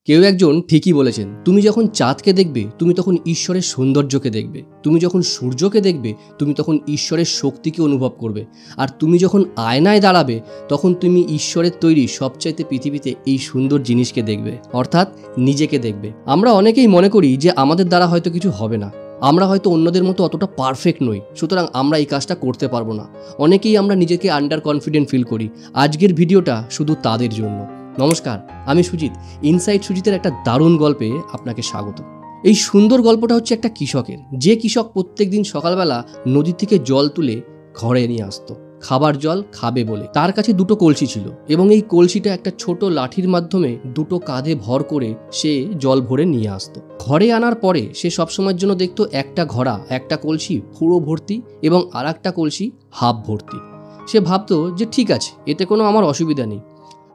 কেউ একজন ঠিকই বলেছেন, তুমি যখন চাঁদকে দেখবে তুমি তখন ঈশ্বরের সৌন্দর্যকে দেখবে, তুমি যখন সূর্যকে দেখবে তুমি তখন ঈশ্বরের শক্তিকে অনুভব করবে, আর তুমি যখন আয়নায় দাঁড়াবে তখন তুমি ঈশ্বরের তৈরি সবচাইতে পৃথিবীতে এই সুন্দর জিনিসকে দেখবে, অর্থাৎ নিজেকে দেখবে। আমরা অনেকেই মনে করি যে আমাদের দ্বারা হয়তো কিছু হবে না, আমরা হয়তো অন্যদের মতো অতটা পারফেক্ট নই, সুতরাং আমরা এই কাজটা করতে পারবো না। অনেকেই আমরা নিজেকে আন্ডার কনফিডেন্ট ফিল করি। আজকের ভিডিওটা শুধু তাদের জন্য। নমস্কার, আমি সুজিত। ইনসাইড সুজিতের একটা দারুণ গল্পে আপনাকে স্বাগত। এই সুন্দর গল্পটা হচ্ছে একটা কৃষকের, যে কৃষক প্রত্যেক দিন সকালবেলা নদী থেকে জল তুলে ঘরে নিয়ে আসতো খাবার জল খাবে বলে। তার কাছে দুটো কলসি ছিল এবং এই কলসিটা একটা ছোট লাঠির মাধ্যমে দুটো কাঁধে ভর করে সে জল ভরে নিয়ে আসতো। ঘরে আনার পরে সে সবসময়ের জন্য দেখতো একটা ঘড়া, একটা কলসি পুরো ভর্তি এবং আর একটা কলসি হাফ ভর্তি। সে ভাবতো যে ঠিক আছে, এতে কোনো আমার অসুবিধা নেই।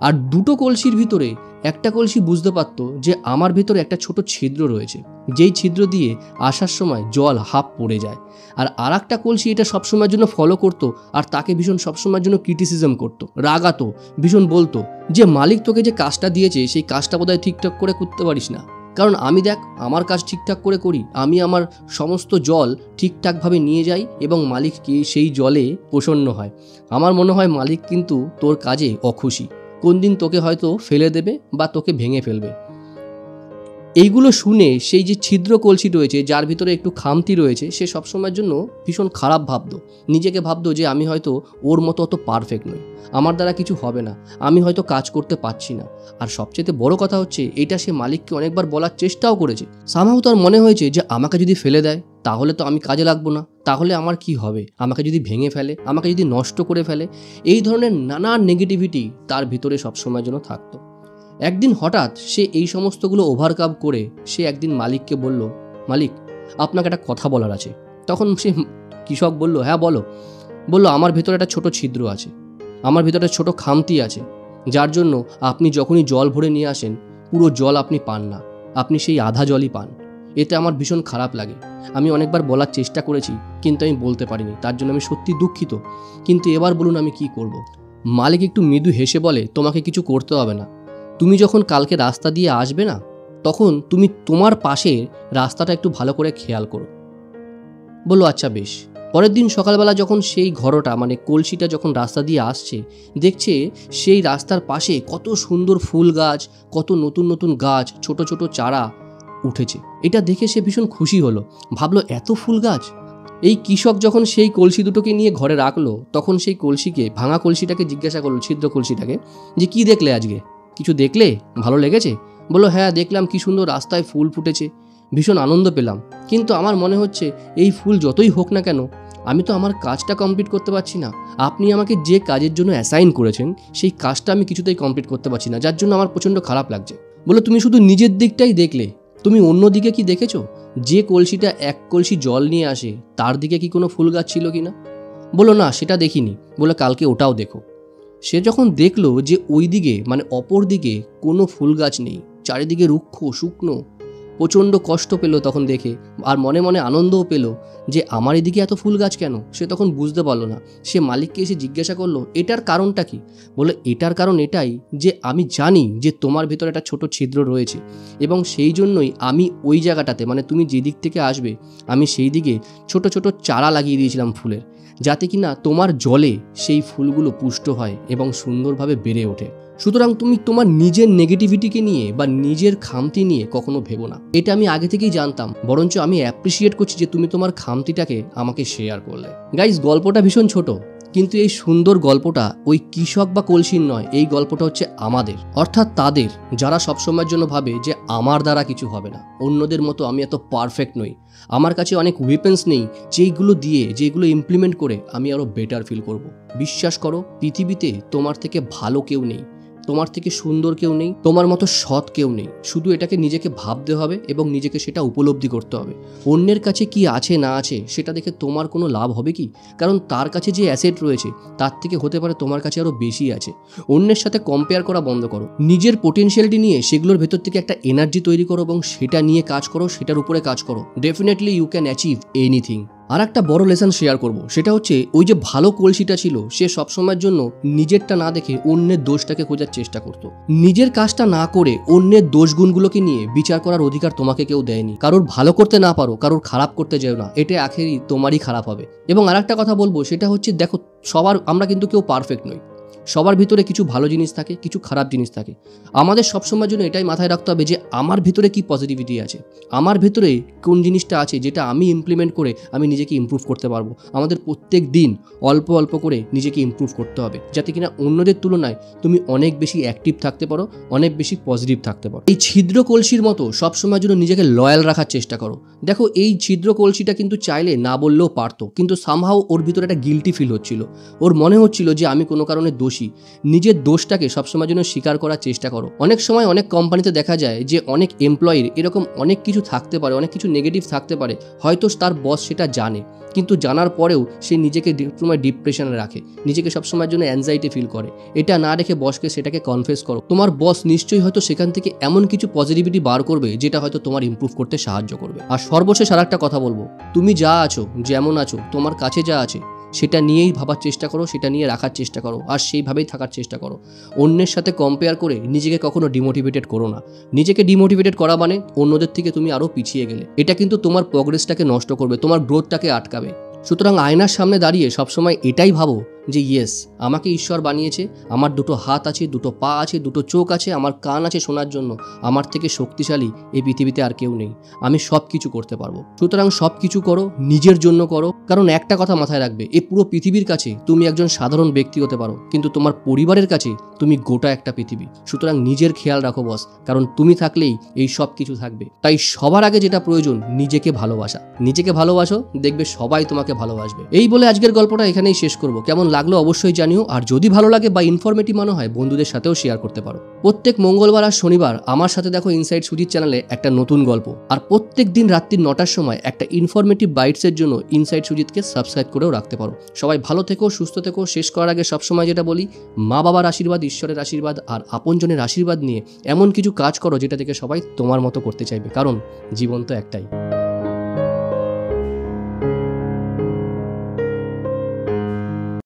আর দুটো কলসির ভিতরে একটা কলসি বুঝতে পারত যে আমার ভিতরে একটা ছোট ছিদ্র রয়েছে, যেই ছিদ্র দিয়ে আসার সময় জল হাফ পড়ে যায়। আর একটা কলসি এটা সবসময়ের জন্য ফলো করতো আর তাকে ভীষণ সবসময়ের জন্য ক্রিটিসিজম করতো, রাগাতো, ভীষণ বলতো যে মালিক তোকে যে কাজটা দিয়েছে সেই কাজটা বোধহয় ঠিকঠাক করে করতে পারিস না। কারণ আমি দেখ আমার কাজ ঠিকঠাক করে করি, আমি আমার সমস্ত জল ঠিকঠাকভাবে নিয়ে যাই এবং মালিক কি সেই জলে প্রসন্ন হয়। আমার মনে হয় মালিক কিন্তু তোর কাজে অখুশি, কোন দিন তোকে হয়তো ফেলে দেবে বা তোকে ভেঙে ফেলবে। এইগুলো শুনে সেই যে ছিদ্র কলসি রয়েছে, যার ভিতরে একটু খামতি রয়েছে, সে সবসময়ের জন্য ভীষণ খারাপ ভাবতো। নিজেকে ভাবতো যে আমি হয়তো ওর মতো অত পারফেক্ট নই, আমার দ্বারা কিছু হবে না, আমি হয়তো কাজ করতে পারছি না। আর সবচেয়ে বড় কথা হচ্ছে এটা সে মালিককে অনেকবার বলার চেষ্টাও করেছে। সামহাউ তার মনে হয়েছে যে আমাকে যদি ফেলে দেয় তাহলে তো আমি কাজে লাগবো না, তাহলে আমার কি হবে, আমাকে যদি ভেঙে ফেলে, আমাকে যদি নষ্ট করে ফেলে, এই ধরনের নানা নেগেটিভিটি তার ভিতরে সবসময়ের জন্য থাকতো। একদিন হঠাৎ সে এই সমস্তগুলো ওভারকাম করে সে একদিন মালিককে বলল, মালিক আপনাকে একটা কথা বলার আছে। তখন সে কৃষক বলল, হ্যাঁ বলো। বলল, আমার ভেতরে একটা ছোট ছিদ্র আছে, আমার ভেতরে ছোট খামতি আছে, যার জন্য আপনি যখনই জল ভরে নিয়ে আসেন পুরো জল আপনি পান না, আপনি সেই আধা জলই পান। এতে আমার ভীষণ খারাপ লাগে। আমি অনেকবার বলার চেষ্টা করেছি কিন্তু আমি বলতে পারিনি, তার জন্য আমি সত্যি দুঃখিত। কিন্তু এবার বলুন আমি কি করব। মালিক একটু মৃদু হেসে বলে, তোমাকে কিছু করতে হবে না। তুমি যখন কালকে রাস্তা দিয়ে আসবে না, তখন তুমি তোমার পাশে রাস্তাটা একটু ভালো করে খেয়াল করো। বললো আচ্ছা বেশ। পরের দিন সকালবেলা যখন সেই ঘরটা মানে কলসিটা যখন রাস্তা দিয়ে আসছে, দেখছে সেই রাস্তার পাশে কত সুন্দর ফুল গাছ, কত নতুন নতুন গাছ, ছোট ছোট চারা উঠেছে। এটা দেখে সে ভীষণ খুশি হলো, ভাবলো এত ফুল গাছ। এই কৃষক যখন সেই কলসি দুটোকে নিয়ে ঘরে রাখলো, তখন সেই কলসিকে, ভাঙা কলসিটাকে জিজ্ঞাসা করলো, ছিদ্র কলসিটাকে, যে কি দেখলে আজকে, কিছু দেখলে, ভালো লেগেছে? বললো হ্যাঁ দেখলাম, কি সুন্দর রাস্তায় ফুল ফুটেছে, ভীষণ আনন্দ পেলাম। কিন্তু আমার মনে হচ্ছে এই ফুল যতই হোক না কেন, আমি তো আমার কাজটা কমপ্লিট করতে পারছি না। আপনি আমাকে যে কাজের জন্য অ্যাসাইন করেছেন সেই কাজটা আমি কিছুতেই কমপ্লিট করতে পারছি না, যার জন্য আমার প্রচণ্ড খারাপ লাগছে। বললো তুমি শুধু নিজের দিকটাই দেখলে, তুমি অন্য দিকে কি দেখেছো? যে কলসিটা এক কলসি জল নিয়ে আসে তার দিকে কি কোনো ফুল গাছ ছিল কি না? বললো না, সেটা দেখিনি। বলে কালকে ওটাও দেখো। সে যখন দেখলো যে ওই দিকে মানে অপর দিকে কোনো ফুল গাছ নেই, চারিদিকে রুক্ষ শুকনো, প্রচণ্ড কষ্ট পেল তখন দেখে, আর মনে মনে আনন্দও পেল যে আমার এদিকে এত ফুল গাছ কেন। সে তখন বুঝতে পারলো না। সে মালিককে এসে জিজ্ঞাসা করলো এটার কারণটা কি। বলে এটার কারণ এটাই যে আমি জানি যে তোমার ভেতরে একটা ছোট ছিদ্র রয়েছে এবং সেই জন্যই আমি ওই জায়গাটাতে মানে তুমি যে দিক থেকে আসবে আমি সেই দিকে ছোট ছোট চারা লাগিয়ে দিয়েছিলাম ফুলের, যাতে কিনা তোমার জলে সেই ফুলগুলো পুষ্ট হয় এবং সুন্দরভাবে বেড়ে ওঠে। সুতরাং তুমি তোমার নিজের নেগেটিভিটিকে নিয়ে বা নিজের খামতি নিয়ে কখনো ভেবো না। এটা আমি আগে থেকেই জানতাম, বরঞ্চ আমি অ্যাপ্রিসিয়েট করছি যে তুমি তোমার খামতিটাকে আমাকে শেয়ার করলে। গাইস, গল্পটা ভীষণ ছোট, কিন্তু এই সুন্দর গল্পটা ওই কৃষক বা কলসির নয়, এই গল্পটা হচ্ছে আমাদের, অর্থাৎ তাদের যারা সবসময়ের জন্য ভাবে যে আমার দ্বারা কিছু হবে না, অন্যদের মতো আমি এত পারফেক্ট নই, আমার কাছে অনেক ওয়েপেন্স নেই যেগুলো ইমপ্লিমেন্ট করে আমি আরো বেটার ফিল করব। বিশ্বাস করো, পৃথিবীতে তোমার থেকে ভালো কেউ নেই, তোমার থেকে সুন্দর কেউ নেই, তোমার মতো সৎ কেউ নেই। শুধু এটাকে নিজেকে ভাবতে হবে এবং নিজেকে সেটা উপলব্ধি করতে হবে। অন্যের কাছে কি আছে না আছে সেটা দেখে তোমার কোনো লাভ হবে কি? কারণ তার কাছে যে অ্যাসেট রয়েছে তার থেকে হতে পারে তোমার কাছে আরও বেশি আছে। অন্যের সাথে কম্পেয়ার করা বন্ধ করো, নিজের পোটেনশিয়ালিটি নিয়ে সেগুলোর ভেতর থেকে একটা এনার্জি তৈরি করো এবং সেটা নিয়ে কাজ করো, সেটার উপরে কাজ করো। Definitely you can achieve anything. আর একটা বড় লেসন শেয়ার করব, সেটা হচ্ছে ওই যে ভালো কলসিটা ছিল সে সবসময়ের জন্য নিজেরটা না দেখে অন্যের দোষটাকে খোঁজার চেষ্টা করতো। নিজের কাজটা না করে অন্যের দোষ গুণগুলোকে নিয়ে বিচার করার অধিকার তোমাকে কেউ দেয়নি। কারোর ভালো করতে না পারো, কারোর খারাপ করতে যেও না, এটা আখেরই তোমারই খারাপ হবে। এবং আর একটা কথা বলবো, সেটা হচ্ছে দেখো আমরা কিন্তু কেউ পারফেক্ট নই। সবার ভিতরে কিছু ভালো জিনিস থাকে, কিছু খারাপ জিনিস থাকে। আমাদের সবসময়ের জন্য এটাই মাথায় রাখতে হবে যে আমার ভিতরে কি পজিটিভিটি আছে, আমার ভিতরে কোন জিনিসটা আছে যেটা আমি ইমপ্লিমেন্ট করে আমি নিজেকে ইমপ্রুভ করতে পারবো। আমাদের প্রত্যেক দিন অল্প অল্প করে নিজেকে ইমপ্রুভ করতে হবে, যাতে কিনা অন্যদের তুলনায় তুমি অনেক বেশি অ্যাক্টিভ থাকতে পারো, অনেক বেশি পজিটিভ থাকতে পারো। এই ছিদ্র কলসির মতো সবসময়ের জন্য নিজেকে লয়াল রাখার চেষ্টা করো। দেখো এই ছিদ্র কলসিটা কিন্তু চাইলে না বললেও পারতো, কিন্তু সামহাও ওর ভিতরে একটা গিল্টি ফিল হচ্ছিল। ওর মনে হচ্ছিল যে আমি কোনো কারণে দোষী। নিজের দোষটাকে সবসময় জন্য স্বীকার করার চেষ্টা করো। অনেক সময় অনেক কোম্পানিতে দেখা যায় যে অনেক এমপ্লয়ির এরকম অনেক কিছু থাকতে পারে, অনেক কিছু নেগেটিভ থাকতে পারে, হয়তো তার বস সেটা জানে, কিন্তু জানার পরেও সে নিজেকে সময় ডিপ্রেশনে রাখে, নিজেকে সবসময়ের জন্য অ্যাংজাইটি ফিল করে। এটা না রেখে বসকে সেটাকে কনফেস করো। তোমার বস নিশ্চয়ই হয়তো সেখান থেকে এমন কিছু পজিটিভিটি বার করবে যেটা হয়তো তোমার ইমপ্রুভ করতে সাহায্য করবে। আর সর্বশেষ আর একটা কথা বলবো, তুমি যা আছো, যেমন আছো, তোমার কাছে যা আছে সেটা নিয়েই ভাবার চেষ্টা করো, সেটা নিয়ে রাখার চেষ্টা করো, আর সেইভাবেই থাকার চেষ্টা করো। অন্যের সাথে কম্পেয়ার করে নিজেকে কখনো ডিমোটিভেটেড করো না। নিজেকে ডিমোটিভেটেড করা মানে অন্যদের থেকে তুমি আরও পিছিয়ে গেলে। এটা কিন্তু তোমার প্রোগ্রেসটাকে নষ্ট করবে, তোমার গ্রোথটাকে আটকাবে। সুতরাং আয়নার সামনে দাঁড়িয়ে সবসময় এটাই ভাবো যে ইয়েস, আমাকে ঈশ্বর বানিয়েছে, আমার দুটো হাত আছে, দুটো পা আছে, দুটো চোখ আছে, আমার কান আছে শোনার জন্য, আমার থেকে শক্তিশালী এই পৃথিবীতে আর কেউ নেই, আমি সব কিছু করতে পারবো। সুতরাং সব কিছু করো, নিজের জন্য করো। কারণ একটা কথা মাথায় রাখবে, এই পুরো পৃথিবীর কাছে তুমি একজন সাধারণ ব্যক্তি হতে পারো, কিন্তু তোমার পরিবারের কাছে তুমি গোটা একটা পৃথিবী। সুতরাং নিজের খেয়াল রাখো বস, কারণ তুমি থাকলেই এই সব কিছু থাকবে। তাই সবার আগে যেটা প্রয়োজন, নিজেকে ভালোবাসা। নিজেকে ভালোবাসো, দেখবে সবাই তোমাকে ভালোবাসবে। এই বলে আজকের গল্পটা এখানেই শেষ করবো। কেমন লাগলো অবশ্যই জানিও, আর যদি ভালো লাগে বা ইনফরমেটিভ মনে হয় বন্ধুদের সাথেও শেয়ার করতে পারো। প্রত্যেক মঙ্গলবার আর শনিবার আমার সাথে দেখো ইনসাইড সুজিত চ্যানেলে একটা নতুন গল্প, আর প্রত্যেক দিন রাত্রি 9টার সময় একটা ইনফরমেটিভ বাইটসের জন্য ইনসাইড সুজিতকে সাবস্ক্রাইব করেও রাখতে পারো। সবাই ভালো থেকো, সুস্থ থেকো। শেষ করার আগে সবসময় যেটা বলি, মা বাবার আশীর্বাদ, ঈশ্বরের আশীর্বাদ আর আপনজনের আশীর্বাদ নিয়ে এমন কিছু কাজ করো যেটা থেকে সবাই তোমার মতো করতে চাইবে, কারণ জীবন তো একটাই।